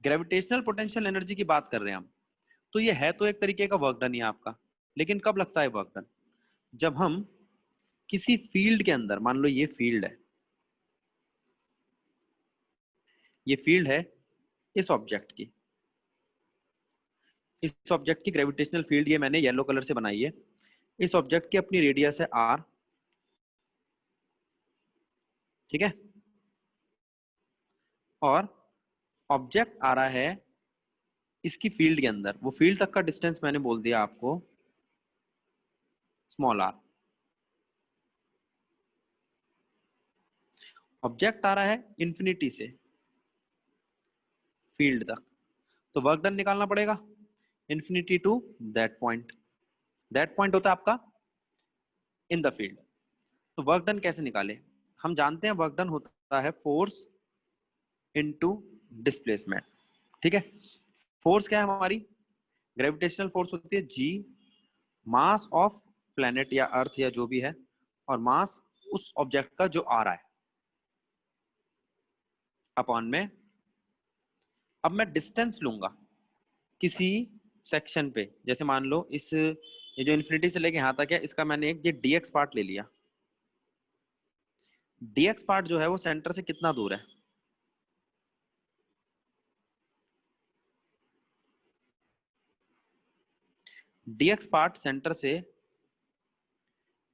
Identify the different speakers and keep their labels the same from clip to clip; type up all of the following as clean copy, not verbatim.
Speaker 1: Gravitational potential energy की बात कर रहे हैं हम, तो ये है तो एक तरीके का वर्क डन ही आपका, लेकिन कब लगता है वर्क डन? जब हम किसी फील्ड के अंदर, मान लो ये फील्ड है, ये फील्ड है इस ऑब्जेक्ट की, इस ऑब्जेक्ट की ग्रेविटेशनल फील्ड ये मैंने येलो कलर से बनाई है। इस ऑब्जेक्ट की अपनी रेडियस है r, ठीक है, और ऑब्जेक्ट आ रहा है इसकी फील्ड के अंदर, वो फील्ड तक का डिस्टेंस मैंने बोल दिया आपको स्मॉल r। ऑब्जेक्ट आ रहा है इंफिनिटी से फील्ड तक, तो वर्क डन निकालना पड़ेगा infinity to that point. That point होता है आपका इन द फील्ड। तो वर्क डन कैसे निकाले? हम जानते हैं वर्क डन होता है फोर्स इनटू डिस्प्लेसमेंट, ठीक है। फोर्स क्या है हमारी? ग्रेविटेशनल फोर्स होती है जी, मास ऑफ प्लेनेट या अर्थ या जो भी है, और मास उस ऑब्जेक्ट का जो आ रहा है अपॉन में, अब मैं डिस्टेंस लूंगा किसी सेक्शन पे, जैसे मान लो इस, ये जो इन्फिनिटी से लेके यहां तक है, इसका मैंने एक ये dx पार्ट ले लिया। dx पार्ट जो है वो सेंटर से कितना दूर है? dx पार्ट सेंटर से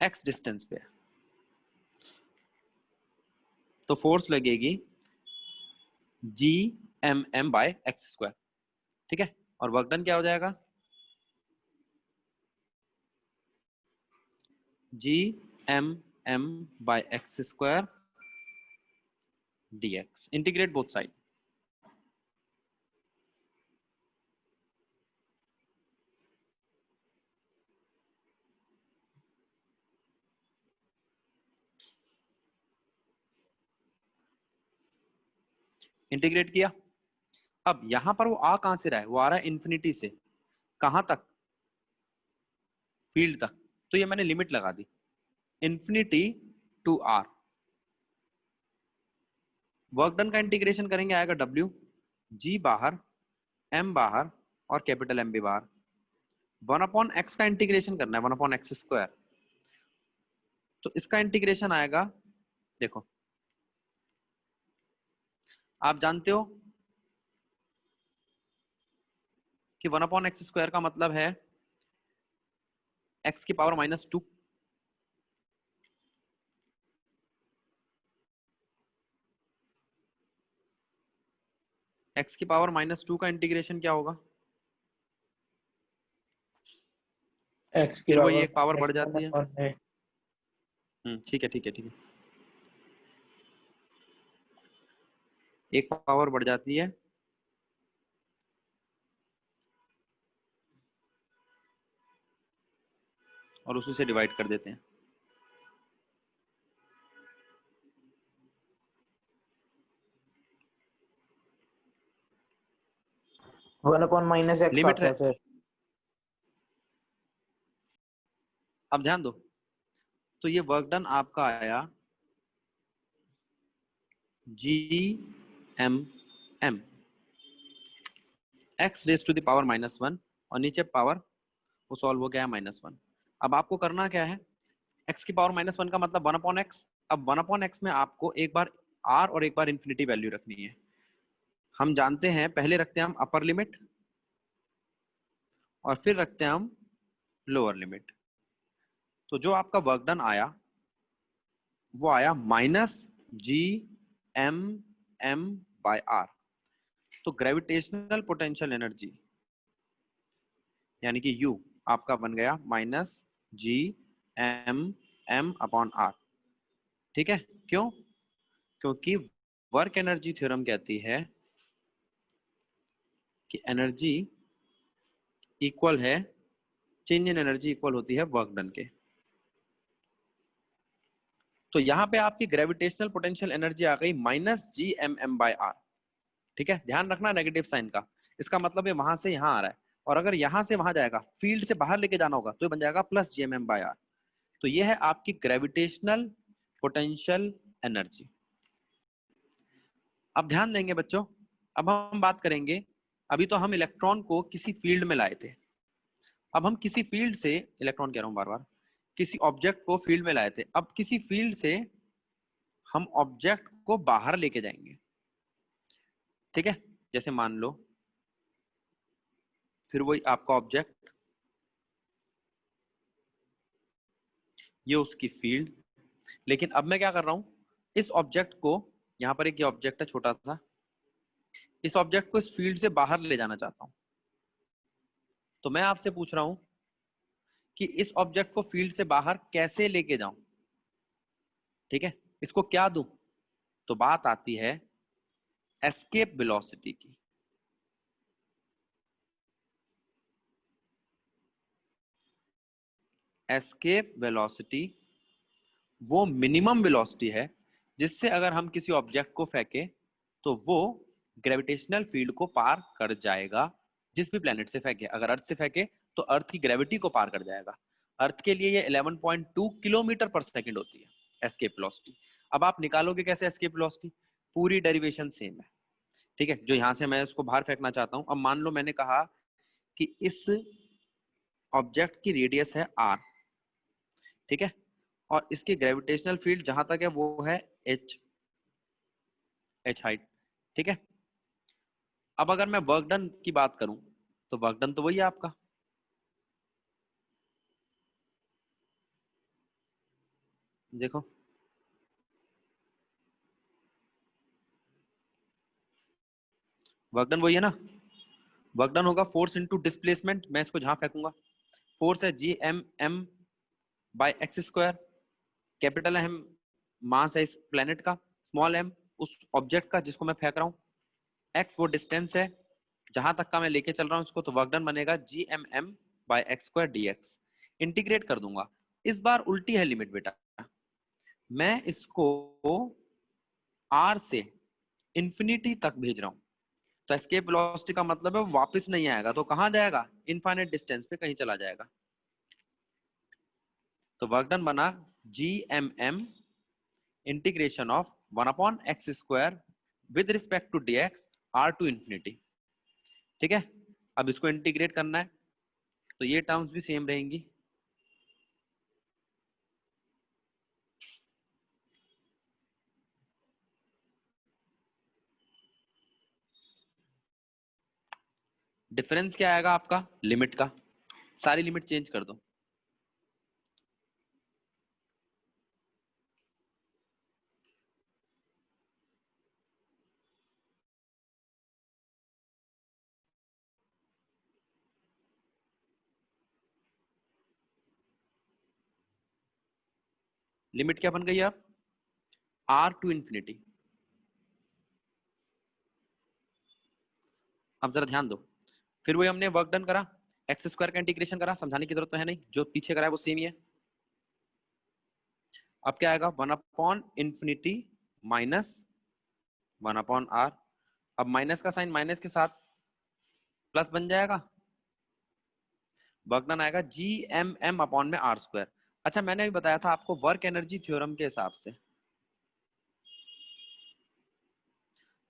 Speaker 1: x डिस्टेंस पे है, तो फोर्स लगेगी G M M by x square, ठीक है। और वर्क डन क्या हो जाएगा? G M M by x square dx, integrate both side. Integrate किया। अब यहां पर वो आ कहां से रहा है? वो आ रहा है इंफिनिटी से कहां तक? फील्ड तक। तो ये मैंने लिमिट लगा दी infinity to r. Work done का इंटीग्रेशन करेंगे, आएगा डब्ल्यू, जी बाहर, एम बाहर, और कैपिटल एम भी बाहर। 1/x का इंटीग्रेशन करना है, 1/x स्क्वायर। तो इसका इंटीग्रेशन आएगा, देखो आप जानते हो कि 1/x स्क्वायर का मतलब है x की पावर -2। x की पावर -2 का इंटीग्रेशन क्या होगा?
Speaker 2: x की
Speaker 1: फिर वो ये
Speaker 2: पावर
Speaker 1: एक पावर बढ़ जाती है।
Speaker 2: -1 है।
Speaker 1: ठीक है ठीक है ठीक है, एक पावर बढ़ जाती है, और उसी से डिवाइड कर देते हैं।
Speaker 2: 1/-x
Speaker 1: लिमिट
Speaker 2: आता
Speaker 1: है।
Speaker 2: है फिर।
Speaker 1: अब ध्यान दो, तो ये वर्क डन आपका आया G M M X raise to the power -1, और नीचे पावर वो सॉल्व हो गया है -1। अब आपको करना क्या है? x की पावर -1 का मतलब 1/x। अब 1/x में आपको एक बार r और एक बार इंफिनिटी वैल्यू रखनी है। हम जानते हैं, पहले रखते हैं हम अपर लिमिट, और फिर रखते हैं हम लोअर लिमिट। तो जो आपका वर्क डन आया वो आया -GMM/r। तो ग्रेविटेशनल पोटेंशियल एनर्जी यानी कि U आपका बन गया -GMM/r, ठीक है। क्यों? क्योंकि वर्क एनर्जी थ्योरम कहती है कि एनर्जी इक्वल है, चेंज इन एनर्जी इक्वल होती है वर्क डन के। तो यहां पे आपकी ग्रेविटेशनल पोटेंशियल एनर्जी आ गई -GMM/r, ठीक है। ध्यान रखना नेगेटिव साइन का, इसका मतलब है वहां से यहां आ रहा है, और अगर यहां से वहां जाएगा, फील्ड से बाहर लेके जाना होगा, तो ये बन जाएगा +GMM/r। तो ये है आपकी ग्रेविटेशनल पोटेंशियल एनर्जी। अब ध्यान देंगे बच्चों, अब हम बात करेंगे, अभी तो हम इलेक्ट्रॉन को किसी फील्ड में लाए थे, अब हम किसी फील्ड से, इलेक्ट्रॉन कह रहा हूं बार बार, किसी ऑब्जेक्ट को फील्ड में लाए थे, अब किसी फील्ड से हम ऑब्जेक्ट को बाहर लेके जाएंगे। ठीक है, जैसे मान लो फिर वही आपका ऑब्जेक्ट, ये उसकी फील्ड, लेकिन अब मैं क्या कर रहा हूं, इस ऑब्जेक्ट को, यहां पर एक ये ऑब्जेक्ट है छोटा सा, इस ऑब्जेक्ट को इस फील्ड से बाहर ले जाना चाहता हूं। तो मैं आपसे पूछ रहा हूं कि इस ऑब्जेक्ट को फील्ड से बाहर कैसे लेके जाऊं। ठीक है, इसको क्या दूं? तो बात आती है एस्केप वेलोसिटी की। एस्केप वेलोसिटी वो मिनिमम वेलोसिटी है जिससे अगर हम किसी ऑब्जेक्ट को फेंके तो वो ग्रेविटेशनल फील्ड को पार कर जाएगा। जिस भी प्लेनेट से फेंके, अगर अर्थ से फेंके तो अर्थ की ग्रेविटी को पार कर जाएगा। अर्थ के लिए ये 11.2 किलोमीटर पर सेकंड होती है एस्केप वेलोसिटी। अब आप निकालोगे कैसे एस्केप वेलोसिटी? पूरी डेरिवेशन सेम है। ठीक है, जो यहां से मैं उसको बाहर फेंकना चाहता हूं, अब मान लो मैंने कहा कि इस ऑब्जेक्ट की रेडियस है r। ठीक है, और इसकी ग्रेविटेशनल फील्ड जहां तक है वो है h हाइट। ठीक है, अब अगर मैं वर्क डन की बात करूं तो वर्क डन तो वही है आपका, देखो वर्क डन वही है ना। वर्क डन होगा फोर्स इनटू डिस्प्लेसमेंट, मैं इसको जहां फेंकूंगा, फोर्स है G m by x square, capital M mass है इस प्लेनेट का, स्मॉल m उस ऑब्जेक्ट का जिसको मैं फेंक रहा हूँ, x वो डिस्टेंस है जहां तक का मैं लेके चल रहा हूँ इसको, तो वर्क डन बनेगा G m by x square dx। Integrate कर दूंगा, इस बार उल्टी है लिमिट बेटा, मैं इसको r से इंफिनिटी तक भेज रहा हूँ। तो एस्केप वेलोसिटी का मतलब है वापस नहीं आएगा, तो कहां जाएगा? इनफाइनाइट डिस्टेंस पे कहीं चला जाएगा। तो वर्क डन बना G m integration of 1/x² with respect to dx r to infinity. ठीक है, अब इसको इंटीग्रेट करना है तो ये टर्म्स भी सेम रहेंगी। डिफरेंस क्या आएगा आपका? लिमिट का, सारी लिमिट चेंज कर दो। लिमिट क्या बन गई आप? r to infinity. अब जरा ध्यान दो, फिर वही हमने वर्क डन करा, एक्स स्क्वायर का इंटीग्रेशन करा, समझाने की जरूरत तो है नहीं, जो पीछे करा है वो सेम ही है। अब क्या आएगा? 1/इंफिनिटी माइनस 1/r। अब माइनस का साइन माइनस के साथ प्लस बन जाएगा, वर्क डन आएगा G m में r²। अच्छा, मैंने अभी बताया था आपको वर्क एनर्जी थ्योरम के हिसाब से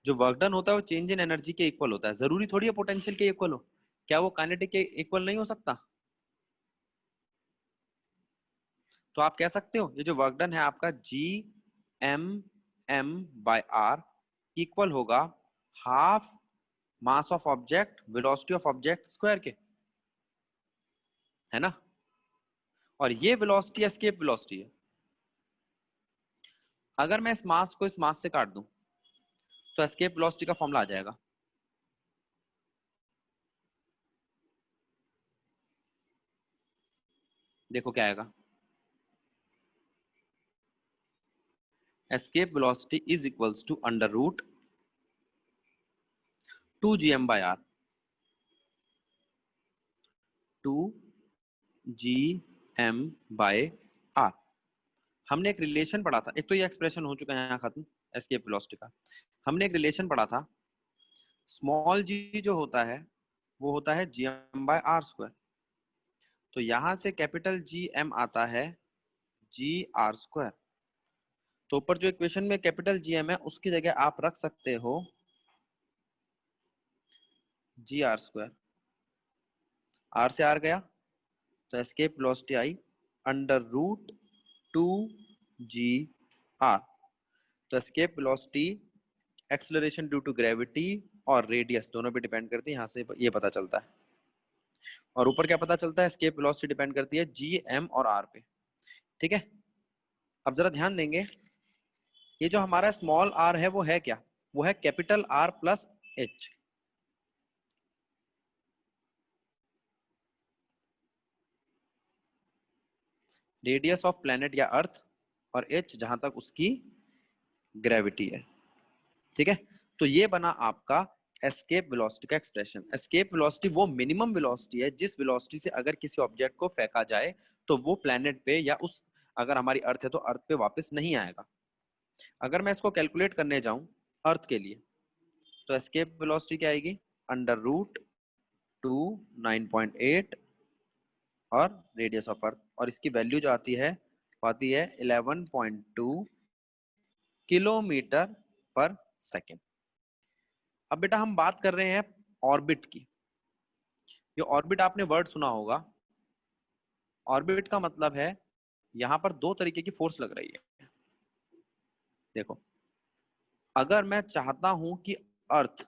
Speaker 1: जो वर्क डन होता है वो चेंज इन एनर्जी के इक्वल होता है। जरूरी थोड़ी है पोटेंशियल के इक्वल हो, क्या वो काइनेटिक के इक्वल नहीं हो सकता? तो आप कह सकते हो ये जो वर्क डन है आपका G m/r इक्वल होगा half mass of object velocity of object square के, है ना। और ये वेलोसिटी एस्केप वेलोसिटी है। अगर मैं इस मास को इस मास से काट दूं तो एस्केप वेलोसिटी का फॉर्मूला आ जाएगा, देखो क्या आएगा, escape velocity is equals to under root 2gm/r, 2gm/r। हमने एक रिलेशन पढ़ा था, एक तो ये एक्सप्रेशन हो चुका है यहाँ खत्म एस्केप वेलोसिटी का। हमने एक रिलेशन पढ़ा था, स्मॉल जी जो होता है वो होता है Gm/r²। तो यहां से कैपिटल Gm आता है Gr²। तो ऊपर जो इक्वेशन में कैपिटल Gm है उसकी जगह आप रख सकते हो जी आर स्क्वायर, आर से आर गया तो एस्केप वेलोसिटी आई अंडर रूट 2 g r। तो escape velocity acceleration due to gravity और रेडियस दोनों पे डिपेंड करती है, यहाँ से ये पता चलता है। और ऊपर क्या पता चलता है, एस्केप वेलोसिटी डिपेंड करती है जी, एम और आर पे। ठीक है, अब जरा ध्यान देंगे, ये जो हमारा स्मॉल आर है वो है क्या, वो है capital R plus h. Radius of planet या अर्थ, और एच जहां तक उसकी ग्रेविटी है। ठीक है, तो ये बना आपका एस्केप वेलोसिटी का एक्सप्रेशन। एस्केप वेलोसिटी वो मिनिमम वेलोसिटी है जिस वेलोसिटी से अगर किसी ऑब्जेक्ट को फेंका जाए तो वो प्लेनेट पे या उस, अगर हमारी अर्थ है तो अर्थ पे वापस नहीं आएगा। अगर मैं इसको कैलकुलेट करने जाऊं अर्थ के लिए तो एस्केप वेलोसिटी क्या आएगी, अंडर रूट 2 9.8 और रेडियस ऑफ अर्थ, और इसकी वैल्यू जो आती है वो आती है 11.2 किलोमीटर पर सेकेंड। अब बेटा हम बात कर रहे हैं ऑर्बिट की। ये ऑर्बिट आपने वर्ड सुना होगा। ऑर्बिट का मतलब है यहां पर दो तरीके की फोर्स लग रही है। देखो, अगर मैं चाहता हूं कि अर्थ,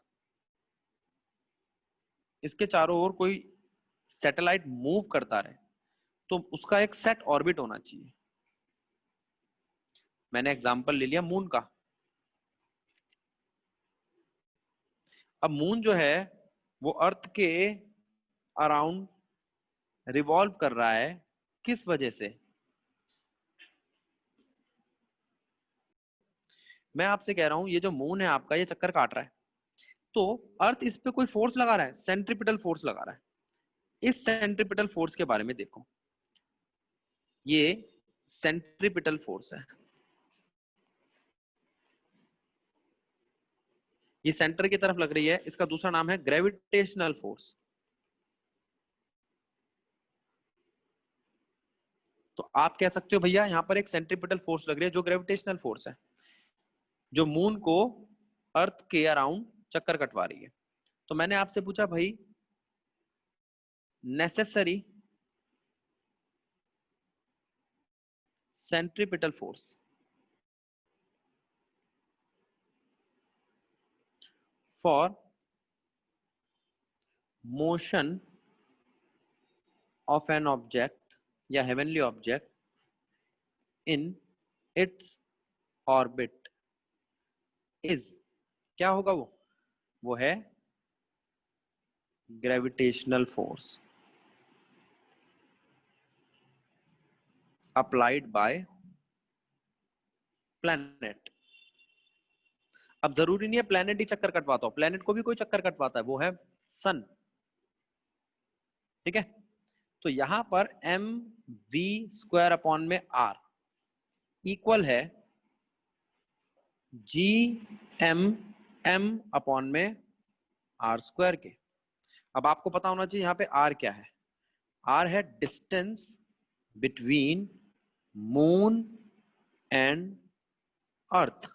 Speaker 1: इसके चारों ओर कोई सैटेलाइट मूव करता रहे तो उसका एक सेट ऑर्बिट होना चाहिए। मैंने एग्जांपल ले लिया मून का। अब मून जो है वो अर्थ के अराउंड रिवॉल्व कर रहा है, किस वजह से? मैं आपसे कह रहा हूं ये जो मून है आपका, ये चक्कर काट रहा है तो अर्थ इस पे कोई फोर्स लगा रहा है, सेंट्रीपिटल फोर्स लगा रहा है। इस सेंट्रीपिटल फोर्स के बारे में देखो, ये सेंट्रीपिटल फोर्स है, ये सेंटर की तरफ लग रही है। इसका दूसरा नाम है ग्रेविटेशनल फोर्स। तो आप कह सकते हो भैया यहाँ पर एक सेंट्रीपिटल फोर्स लग रही है जो ग्रेविटेशनल फोर्स है, जो मून को अर्थ के अराउंड चक्कर कटवा रही है। तो मैंने आपसे पूछा भाई necessary centripetal force for motion of an object या heavenly object in its orbit is, क्या होगा वो है gravitational force applied by planet. अब जरूरी नहीं है प्लैनेट ही चक्कर कटवाता हो, प्लैनेट को भी कोई चक्कर कटवाता है, वो है सन। ठीक है, तो यहां पर एम वी स्क्वायर अपॉन में आर इक्वल है जी एम एम अपॉन में आर स्क्वायर के। अब आपको पता होना चाहिए यहाँ पे आर क्या है। आर है distance between moon and earth.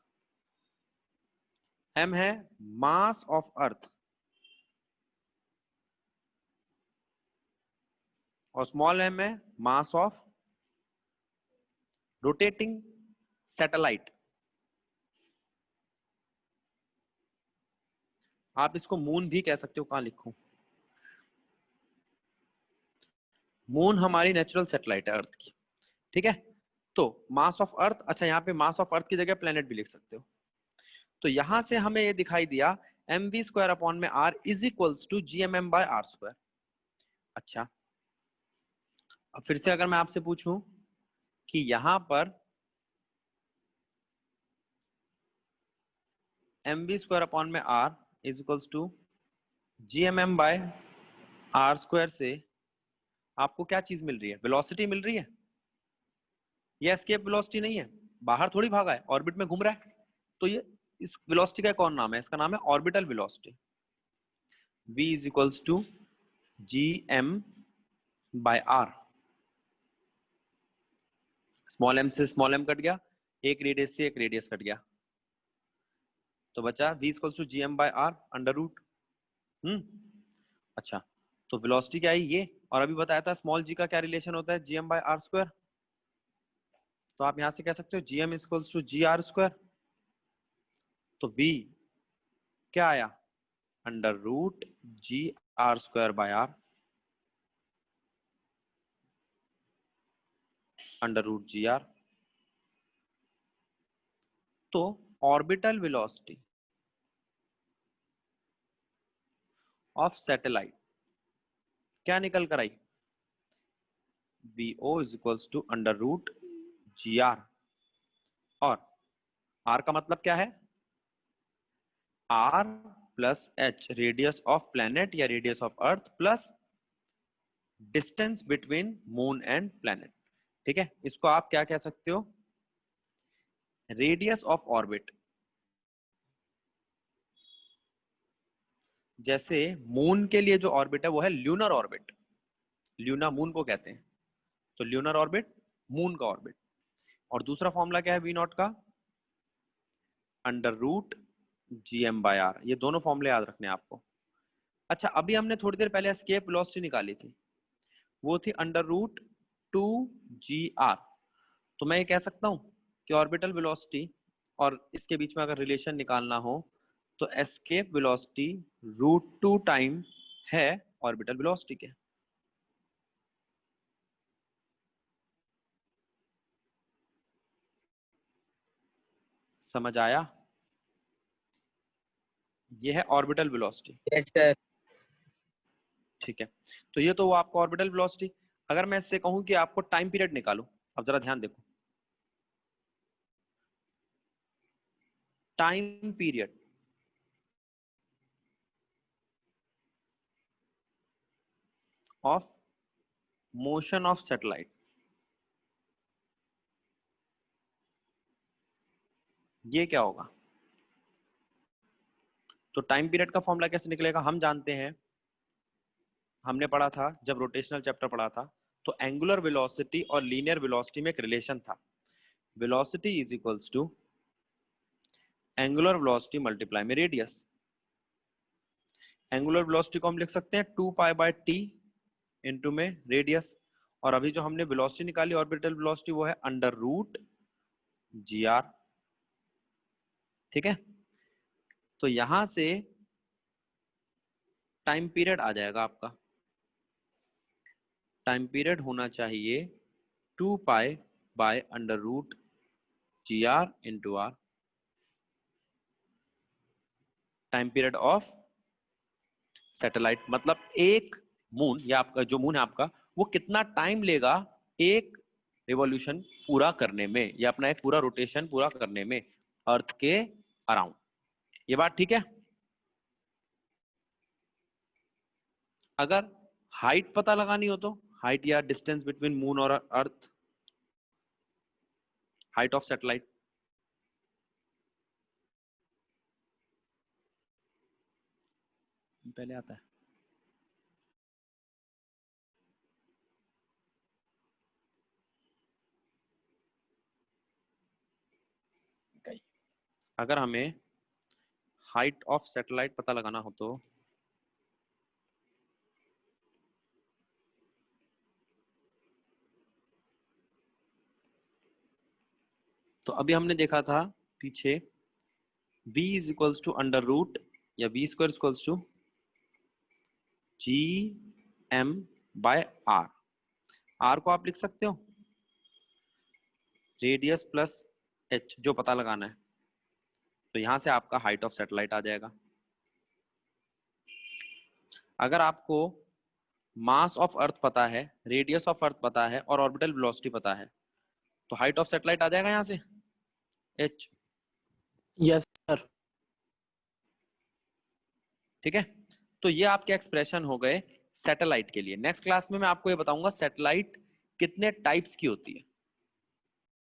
Speaker 1: M है मास ऑफ अर्थ, और स्मॉल एम है मास ऑफ रोटेटिंग सैटेलाइट। आप इसको मून भी कह सकते हो, कहां लिखूं? मून हमारी नेचुरल सैटेलाइट है अर्थ की। ठीक है, तो मास ऑफ अर्थ, अच्छा यहाँ पे मास ऑफ अर्थ की जगह प्लेनेट भी लिख सकते हो। तो यहां से हमें ये दिखाई दिया एम वी स्क्वायर अपॉन में R is equals to G M M by R square. अच्छा, अब फिर से अगर मैं आपसे पूछूं कि यहां पर एम वी स्क्वायर अपॉन में R is equals to G M M by R square से आपको क्या चीज मिल रही है? वेलोसिटी मिल रही है। ये एस्केप वेलोसिटी नहीं है, बाहर थोड़ी भागा है, ऑर्बिट में घूम रहा है। तो ये इस वेलोसिटी का कौन नाम है? इसका नाम है orbital velocity. v is equals to G M by R. Small M से स्मॉल एम कट गया, एक रेडियस से एक रेडियस कट गया, तो बचा v equals to G M by are under root. अच्छा, तो वेलोसिटी क्या है ये, और अभी बताया था स्मॉल जी का क्या रिलेशन होता है, जीएम बाय आर स्क्वायर। तो आप यहां से कह सकते हो GM equals to ji are square. तो वी क्या आया, under root g are square by are, under root g are. तो ऑर्बिटल वेलोसिटी ऑफ सैटेलाइट क्या निकल कर आई, v o is equals to under root g r, और r का मतलब क्या है, r plus h, radius of planet या radius of earth plus distance between moon and planet. ठीक है, इसको आप क्या कह सकते हो, रेडियस ऑफ ऑर्बिट। जैसे मून के लिए जो ऑर्बिट है वो है ल्यूनर ऑर्बिट, ल्यूना मून को कहते हैं, तो ल्यूनर ऑर्बिट मून का ऑर्बिट। और दूसरा फॉर्मूला क्या है वी नॉट का, under root G M by R. ये दोनों फॉर्मूले याद रखने हैं आपको। अच्छा, अभी हमने थोड़ी देर पहले एस्केप वेलोसिटी निकाली थी, वो थी under root two ji are. तो मैं ये कह सकता हूं कि ऑर्बिटल वेलोसिटी और इसके बीच में अगर रिलेशन निकालना हो तो escape velocity root two time है ऑर्बिटल वेलोसिटी के। समझ आया, ये है ऑर्बिटल वेलोसिटी।
Speaker 2: Yes sir.
Speaker 1: ठीक है, तो ये तो वो आपका ऑर्बिटल वेलोसिटी। अगर मैं इससे कहूं कि आपको टाइम पीरियड निकालो, अब जरा ध्यान देखो, time period of motion of satellite, ये क्या होगा। तो टाइम पीरियड का फॉर्मूला कैसे निकलेगा, हम जानते हैं, हमने पढ़ा था जब रोटेशनल चैप्टर पढ़ा था, तो एंगुलर वेलोसिटी और लीनियर वेलोसिटी में एक रिलेशन था, velocity is equals to angular velocity multiply में रेडियस। एंगुलर वेलोसिटी को हम लिख सकते हैं 2π/t इंटू में रेडियस, और अभी जो हमने वेलोसिटी निकाली ऑर्बिटल वेलोसिटी वो है अंडर रूट जी आर। ठीक है, तो यहां से टाइम पीरियड आ जाएगा आपका, टाइम पीरियड होना चाहिए 2π/अंडर root g r into r, time period of satellite. मतलब एक मून या आपका जो मून है आपका, वो कितना टाइम लेगा एक रिवॉल्यूशन पूरा करने में या अपना एक पूरा रोटेशन पूरा करने में अर्थ के अराउंड। ये बात ठीक है। अगर हाइट पता लगानी हो तो हाइट या डिस्टेंस बिटवीन मून और अर्थ, हाइट ऑफ सैटेलाइट, पहले आता है। अगर हमें हाइट ऑफ सैटेलाइट पता लगाना हो तो अभी हमने देखा था पीछे v is equals to under root या v square equals to G M by R. R को आप लिख सकते हो रेडियस प्लस एच, जो पता लगाना है। तो यहां से आपका हाइट ऑफ सैटेलाइट आ जाएगा। अगर आपको मास ऑफ अर्थ पता है, रेडियस ऑफ अर्थ पता है और ऑर्बिटल वेलोसिटी पता है, तो हाइट ऑफ सैटेलाइट आ जाएगा यहां से h।
Speaker 2: Yes sir.
Speaker 1: ठीक है, तो ये आपके एक्सप्रेशन हो गए सैटेलाइट के लिए। नेक्स्ट क्लास में मैं आपको ये बताऊंगा सैटेलाइट कितने टाइप्स की होती है।